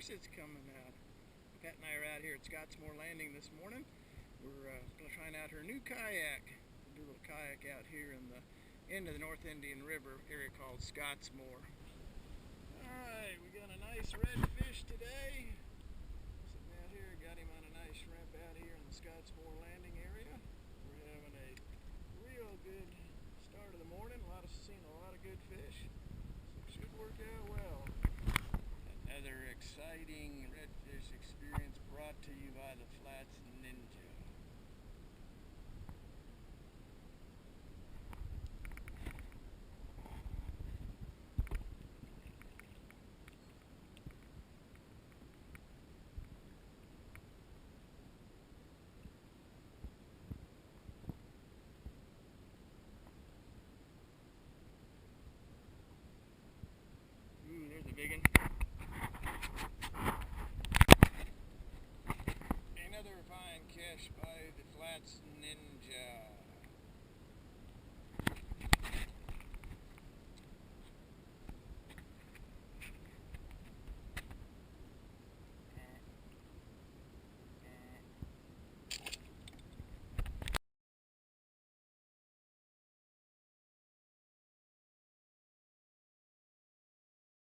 course it's coming out. Pat and I are out here at Scottsmore Landing this morning. We're trying out her new kayak. We'll do a little kayak out here in the end of the North Indian River area called Scottsmore. Alright, we got a nice redfish today. Sitting out here, got him on a nice shrimp out here in the Scottsmore Landing area. We're having a real good start of the morning. Seen a lot of good fish. So it should work out well. Another exciting redfish experience brought to you by the Flats Ninja.